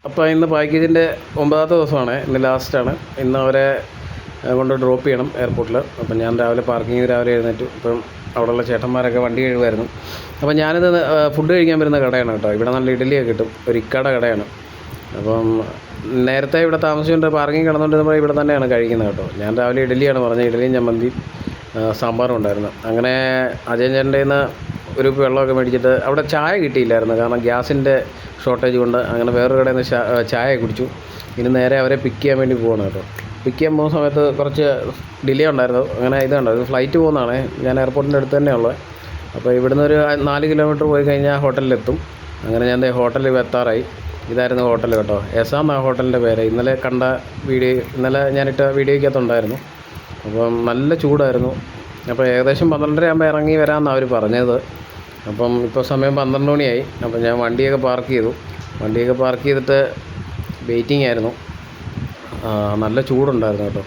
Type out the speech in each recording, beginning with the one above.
അപ്പോൾ ഇന്ന് പാക്കേജിൻ്റെ 9ാമത്തെ ദിവസമാണ്, ഇന്ന് ലാസ്റ്റാണ്. ഇന്ന് അവരെ കൊണ്ട് ഡ്രോപ്പ് ചെയ്യണം എയർപോർട്ടിൽ. അപ്പം ഞാൻ രാവിലെ എഴുന്നേറ്റു. ഇപ്പം അവിടെയുള്ള ചേട്ടന്മാരൊക്കെ വണ്ടി കഴുകുമായിരുന്നു. അപ്പോൾ ഞാനിത് ഫുഡ് കഴിക്കാൻ വരുന്ന കടയാണ് കേട്ടോ. ഇവിടെ നല്ല ഇഡ്ഡലിയൊക്കെ കിട്ടും. ഒരു ഇക്കട കടയാണ്. അപ്പം നേരത്തെ ഇവിടെ താമസിച്ചുകൊണ്ട് പാർക്കിംഗ് കിടന്നുകൊണ്ടിരുന്നപ്പോൾ ഇവിടെ തന്നെയാണ് കഴിക്കുന്നത് കേട്ടോ. ഞാൻ രാവിലെ ഇഡ്ഡലിയാണ് പറഞ്ഞത്. ഇഡ്ഡലിയും ചമ്മന്തിയും സാമ്പാറും ഉണ്ടായിരുന്നു. അങ്ങനെ അജയൻ ചേട്ടൻ്റെ നിന്ന് ഒരു വെള്ളമൊക്കെ മേടിച്ചിട്ട് അവിടെ ചായ കിട്ടിയില്ലായിരുന്നു, കാരണം ഗ്യാസിൻ്റെ ഷോർട്ടേജ് കൊണ്ട്. അങ്ങനെ വേറൊരു കടയിൽ നിന്ന് ചായ കുടിച്ചു. ഇനി നേരെ അവരെ പിക്ക് ചെയ്യാൻ വേണ്ടി പോകണം കേട്ടോ. പിക്ക് ചെയ്യാൻ പോകുന്ന സമയത്ത് കുറച്ച് ഡിലേ ഉണ്ടായിരുന്നു. അങ്ങനെ ഇതുണ്ടോ, ഇത് ഫ്ലൈറ്റ് പോകുന്നതാണ്. ഞാൻ എയർപോർട്ടിൻ്റെ അടുത്ത് തന്നെയുള്ളത്. അപ്പോൾ ഇവിടുന്ന് ഒരു 4 കിലോമീറ്റർ പോയി കഴിഞ്ഞാൽ ഹോട്ടലിലെത്തും. അങ്ങനെ ഞാൻ ഹോട്ടലിൽ എത്താറായി. ഇതായിരുന്നു ഹോട്ടൽ കേട്ടോ. എസാം ആ ഹോട്ടലിൻ്റെ പേര്. ഇന്നലെ ഞാനിട്ട വീഡിയോയ്ക്കകത്തുണ്ടായിരുന്നു. അപ്പം നല്ല ചൂടായിരുന്നു. അപ്പോൾ ഏകദേശം 12:30 ആകുമ്പോൾ ഇറങ്ങി വരാമെന്നാണ് അവർ പറഞ്ഞത്. അപ്പം ഇപ്പോൾ സമയം 12 മണിയായി. അപ്പം ഞാൻ വണ്ടിയൊക്കെ പാർക്ക് ചെയ്തിട്ട് വെയിറ്റിംഗ് ആയിരുന്നു. നല്ല ചൂടുണ്ടായിരുന്നു കേട്ടോ.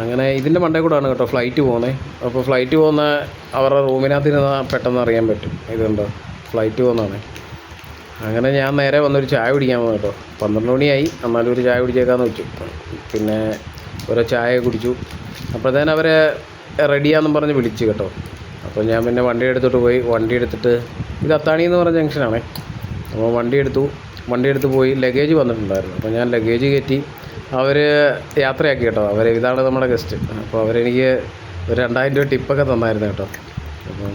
അങ്ങനെ ഇതിൻ്റെ മണ്ടയിൽ കൂടെയാണ് കേട്ടോ ഫ്ലൈറ്റ് പോകുന്നത്. അപ്പോൾ ഫ്ലൈറ്റ് പോകുന്ന അവരുടെ റൂമിനകത്ത് ഇരുന്നാൽ പെട്ടെന്ന് അറിയാൻ പറ്റും. ഇതുണ്ടോ, ഫ്ലൈറ്റ് പോകുന്നതാണ്. അങ്ങനെ ഞാൻ നേരെ വന്നൊരു ചായ കുടിക്കാൻ പോകുന്നു കേട്ടോ. 12 മണിയായി, എന്നാലും ഒരു ചായ കുടിച്ചേക്കാമെന്ന് വെച്ചു. പിന്നെ ഓരോ ചായ കുടിച്ചു. അപ്പോഴത്തേനും അവരെ റെഡിയാണെന്നും പറഞ്ഞ് വിളിച്ചു കേട്ടോ. അപ്പോൾ ഞാൻ പിന്നെ വണ്ടി എടുത്തിട്ട് ഇത് അത്താണി എന്ന് പറഞ്ഞ ജംഗ്ഷനാണ്. അപ്പോൾ വണ്ടി എടുത്ത് പോയി. ലഗേജ് വന്നിട്ടുണ്ടായിരുന്നു. അപ്പോൾ ഞാൻ ലഗേജ് കയറ്റി അവർ യാത്രയാക്കി കേട്ടോ. ഇതാണ് നമ്മുടെ ഗസ്റ്റ്. അപ്പോൾ അവരെനിക്ക് ഒരു 2000 രൂപ ടിപ്പൊക്കെ തന്നായിരുന്നു കേട്ടോ. അപ്പം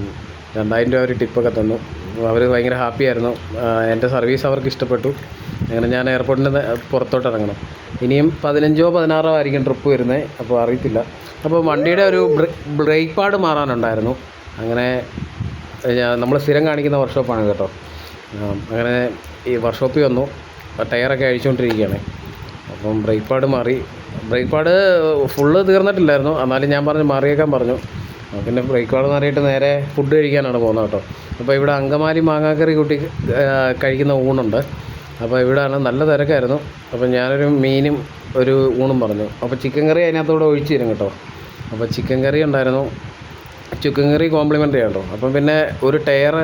2000 രൂപ അവർ ടിപ്പൊക്കെ തന്നു. അവർ ഭയങ്കര ഹാപ്പിയായിരുന്നു. എൻ്റെ സർവീസ് അവർക്ക് ഇഷ്ടപ്പെട്ടു. അങ്ങനെ ഞാൻ എയർപോർട്ടിൻ്റെ പുറത്തോട്ട് ഇറങ്ങണം. ഇനിയും 15ഓ 16ഓ ആയിരിക്കും ട്രിപ്പ് വരുന്നത്. അപ്പോൾ അറിയത്തില്ല. അപ്പോൾ വണ്ടിയുടെ ഒരു ബ്രേക്ക് പാഡ് മാറാനുണ്ടായിരുന്നു. അങ്ങനെ നമ്മൾ സ്ഥിരം കാണിക്കുന്ന വർക്ക്ഷോപ്പാണ് കേട്ടോ. അങ്ങനെ ഈ വർക്ക്ഷോപ്പിൽ വന്നു. ടയറൊക്കെ അഴിച്ചുകൊണ്ടിരിക്കുകയാണ്. അപ്പം ബ്രേക്ക് പാഡ് മാറി. ബ്രേക്ക് പാഡ് ഫുള്ള് തീർന്നിട്ടില്ലായിരുന്നു, എന്നാലും ഞാൻ മാറിയേക്കാൻ പറഞ്ഞു. പിന്നെ ബ്രേക്ക് പാഡ് മാറിയിട്ട് നേരെ ഫുഡ് കഴിക്കാനാണ് പോകുന്നത് കേട്ടോ. അപ്പോൾ ഇവിടെ അങ്കമാലി മാങ്ങാക്കറി കൂട്ടി കഴിക്കുന്ന ഊണുണ്ട്. അപ്പോൾ ഇവിടെയാണ് നല്ല തിരക്കായിരുന്നു. അപ്പോൾ ഞാനൊരു മീനും ഒരു ഊണും പറഞ്ഞു. അപ്പോൾ ചിക്കൻ കറി അതിനകത്തൂടെ ഒഴിച്ച് തരും കേട്ടോ. അപ്പോൾ ചിക്കൻ കറി ഉണ്ടായിരുന്നു. ചിക്കൻ കറി കോംപ്ലിമെൻ്ററി കേട്ടോ. അപ്പം പിന്നെ ഒരു ടയർ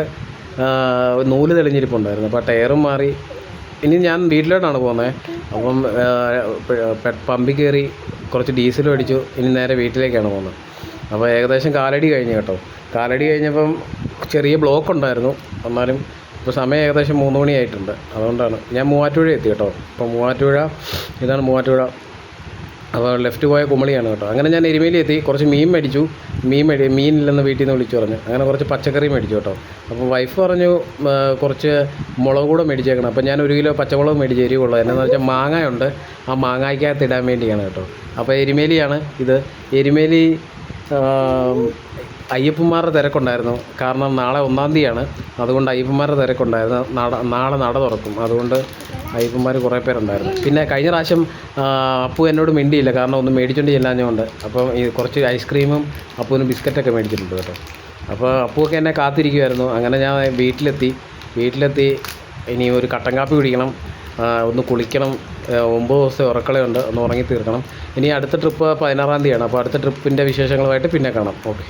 നൂല് തെളിഞ്ഞിരിപ്പുണ്ടായിരുന്നു. അപ്പോൾ ആ ടയറും മാറി. ഇനി ഞാൻ വീട്ടിലോട്ടാണ് പോകുന്നത്. അപ്പം പമ്പിൽ കയറി കുറച്ച് ഡീസലും അടിച്ചു. ഇനി നേരെ വീട്ടിലേക്കാണ് പോകുന്നത്. അപ്പോൾ ഏകദേശം കാലടി കഴിഞ്ഞു കേട്ടോ. കാലടി കഴിഞ്ഞപ്പം ചെറിയ ബ്ലോക്ക് ഉണ്ടായിരുന്നു. എന്നാലും ഇപ്പോൾ സമയം ഏകദേശം 3 മണിയായിട്ടുണ്ട്. അതുകൊണ്ടാണ് ഞാൻ മൂവാറ്റുപുഴ എത്തി കേട്ടോ. അപ്പോൾ ഇതാണ് മൂവാറ്റുപുഴ. അപ്പോൾ ലെഫ്റ്റ് പോയ കുമളിയാണ് കേട്ടോ. അങ്ങനെ ഞാൻ എരുമേലി എത്തി. കുറച്ച് മീൻ മേടിച്ചു. മീനില്ലെന്ന് വീട്ടിൽ നിന്ന് വിളിച്ചു പറഞ്ഞു. അങ്ങനെ കുറച്ച് പച്ചക്കറി മേടിച്ചു കേട്ടോ. അപ്പോൾ വൈഫ് പറഞ്ഞു കുറച്ച് മുളക് കൂടെ മേടിച്ചേക്കണം. അപ്പോൾ ഞാൻ 1 കിലോ പച്ചമുളക് മേടിച്ച് എരിവുള്ളത്. എന്നാന്ന് വെച്ചാൽ മാങ്ങയുണ്ട്, ആ മാങ്ങയ്ക്കകത്ത് ഇടാൻ വേണ്ടിയാണ് കേട്ടോ. അപ്പോൾ എരുമേലിയാണ് ഇത്. എരുമേലി അയ്യപ്പന്മാരുടെ തിരക്കുണ്ടായിരുന്നു. കാരണം നാളെ 1-ാം തീയതിയാണ്. അതുകൊണ്ട് അയ്യപ്പന്മാരുടെ തിരക്കുണ്ടായിരുന്നു. നാളെ നട തുറക്കും. അതുകൊണ്ട് അയ്യപ്പന്മാർ കുറേ പേരുണ്ടായിരുന്നു. പിന്നെ കഴിഞ്ഞ പ്രാവശ്യം അപ്പു എന്നോട് മിണ്ടിയില്ല, കാരണം ഒന്നും മേടിച്ചുകൊണ്ട് ചെല്ലാഞ്ഞുകൊണ്ട്. അപ്പം ഈ കുറച്ച് ഐസ്ക്രീമും അപ്പുവിന് ബിസ്ക്കറ്റൊക്കെ മേടിച്ചിട്ടുണ്ട് കേട്ടോ. അപ്പോൾ അപ്പുവൊക്കെ എന്നെ കാത്തിരിക്കുമായിരുന്നു. അങ്ങനെ ഞാൻ വീട്ടിലെത്തി. ഇനി ഒരു കട്ടൻ കാപ്പി കുടിക്കണം, ഒന്ന് കുളിക്കണം. 9 ദിവസത്തെ ഉറക്കളയുണ്ട്, ഒന്ന് ഉറങ്ങി തീർക്കണം. ഇനി അടുത്ത ട്രിപ്പ് 16-ാം തീയതിയാണ്. അപ്പോൾ അടുത്ത ട്രിപ്പിൻ്റെ വിശേഷങ്ങളുമായിട്ട് പിന്നെ കാണാം. ഓക്കെ.